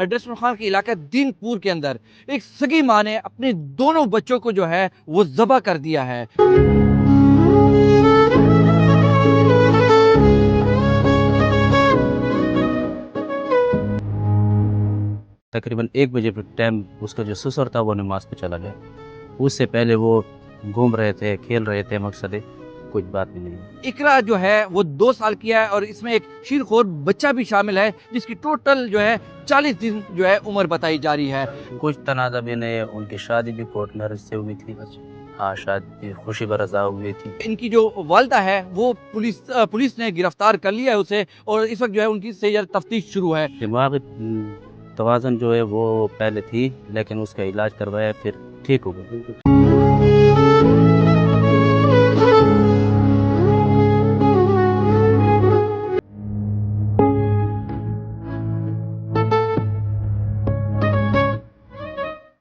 Dresser Khan के इलाके दीनपुर के अंदर एक सगी माँ ने अपने दोनों बच्चों को जो है वो ज़बह कर दिया है। तकरीबन 1 बजे पे टाइम उसका जो ससुर था वो नमाज पे चला गया। उससे पहले वो घूम रहे थे, खेल रहे थे, मकसद कुछ बात भी नहीं। इकरा जो है वो 2 साल की है और इसमें एक शीरखोर बच्चा भी शामिल है जिसकी टोटल जो है 40 दिन जो है उम्र बताई जा रही है। कुछ तनाज़ा भी नहीं, उनकी शादी भी कोर्ट मैरिज से हुई थी। हाँ, शादी खुशी बरज़ा हुई थी। इनकी जो वालिदा है वो पुलिस ने गिरफ्तार कर लिया है उसे और इस वक्त जो है उनकी से तफ्तीश शुरू है। दिमागी तवाज़ुन जो है वो पहले थी, लेकिन उसका इलाज करवाया फिर ठीक हो गई।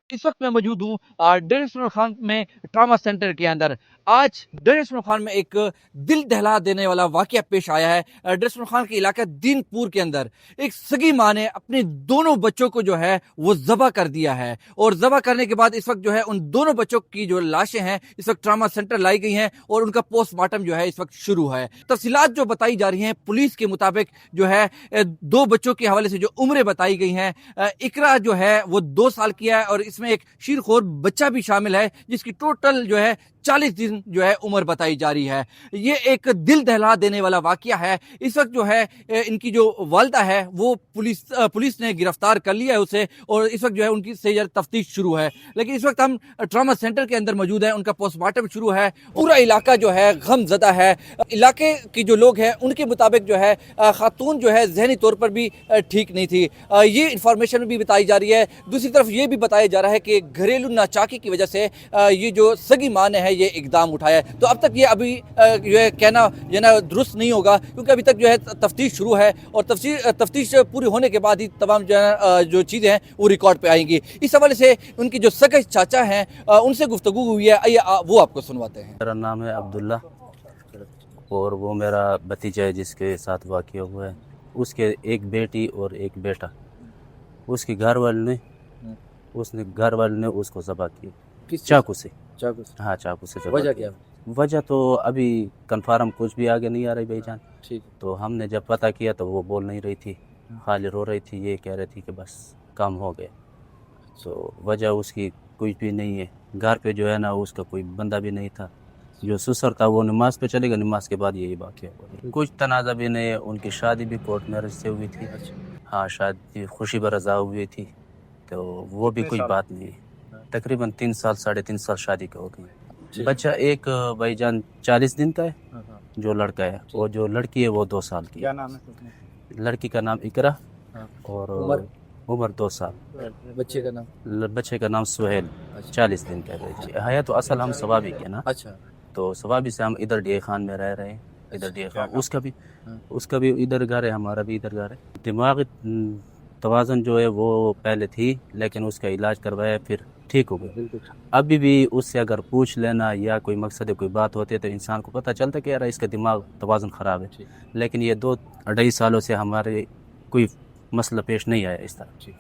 इस वक्त मैं मौजूद हूँ ड्रेसर खान में ट्रामा सेंटर के अंदर। आज ड्रेसर खान में एक दिल दहला देने वाला वाकया पेश आया है। ड्रेसर खान के इलाका दीनपुर के अंदर एक सगी माँ ने अपने दोनों बच्चों को जो है वो ज़बह कर दिया है और ज़बह करने के बाद इस वक्त जो है उन दोनों बच्चों की जो लाशें हैं इस वक्त ट्रामा सेंटर लाई गई हैं और उनका पोस्टमार्टम जो है इस वक्त शुरू है। तफसीलात जो बताई जा रही हैं पुलिस के मुताबिक जो है 2 बच्चों के हवाले से जो उम्रें बताई गई हैं, इकरा जो है वो 2 साल की है और इसमें एक शीरखोर बच्चा भी शामिल है जिसकी टोटल जो है 40 दिन जो है उम्र बताई जा रही है। ये एक दिल दहला देने वाला वाकया है। इस वक्त जो है इनकी जो वालिदा है वो पुलिस ने गिरफ्तार कर लिया है उसे और इस वक्त जो है उनकी से तफ्तीश शुरू है। लेकिन इस वक्त हम ट्रामा सेंटर के अंदर मौजूद हैं, उनका पोस्टमार्टम शुरू है। पूरा इलाका जो है गमज़दा है। इलाके की जो लोग हैं उनके मुताबिक जो है खातून जो है जहनी तौर पर भी ठीक नहीं थी। ये इंफॉर्मेशन भी बताई जा रही है। दूसरी तरफ ये भी बताया जा रहा है कि घरेलू नाचाकी की वजह से ये जो सगी माँ ने है ये इकदाम उठाया है। तो अब तक ये अभी जो है कहना जो है दुरुस्त नहीं होगा क्योंकि अभी तक जो है तफ्तीश शुरू है और तफ्तीश पूरी होने के बाद ही तमाम जो है जो चीज़ें हैं वो रिकॉर्ड पे आएंगी। इस हवाले से उनकी जो सगे चाचा हैं उनसे गुफ्तगू हुई है, आइए वो आपको सुनवाते हैं। मेरा नाम है अब्दुल्ला और वो मेरा भतीजा है जिसके साथ वाक़या हुआ है। उसके एक बेटी और एक बेटा। उसके घर वाले ने उसको ज़बह किया चाकू से। हाँ, चाकू से ज़बह वजह किया। क्या? वजह तो अभी कंफर्म कुछ भी आगे नहीं आ रही भाईजान। ठीक। तो हमने जब पता किया तो वो बोल नहीं रही थी, खाली रो रही थी, ये कह रही थी कि बस काम हो गया। तो वजह उसकी कुछ भी नहीं है। घर पे जो है ना उसका कोई बंदा भी नहीं था। जो ससुर था वो नमाज पे चलेगा, नमाज के बाद यही वाक़या हुआ। कुछ तनाज़ा भी नहीं, उनकी शादी भी कोर्ट मैरिज से हुई थी। हाँ, शादी खुशी बरज़ा हुई थी, तो वो भी कोई बात नहीं है। तकरीबन 3 साल 3.5 साल शादी का हो गई। बच्चा एक भाईजान 40 दिन का है जो लड़का है, और जो लड़की है वो 2 साल की। क्या नाम है? लड़की का नाम इकरा और उम्र 2 साल। बच्चे का नाम सुहेल 40 दिन का है। है तो असल हम सवाबी के ना। अच्छा। तो सवाबी से हम इधर डी खान में रह रहे हैं। इधर डी खान उसका भी इधर घर है, हमारा भी इधर घर है। दिमागी तवाज़ुन जो है वो पहले थी, लेकिन उसका इलाज करवाया फिर ठीक हो गई। अभी भी उससे अगर पूछ लेना या कोई मकसद कोई बात होती है तो इंसान को पता चलता कि यार इसका दिमाग तवाज़ुन ख़राब है। लेकिन ये 2-2.5 सालों से हमारे कोई मसला पेश नहीं आया इस तरह।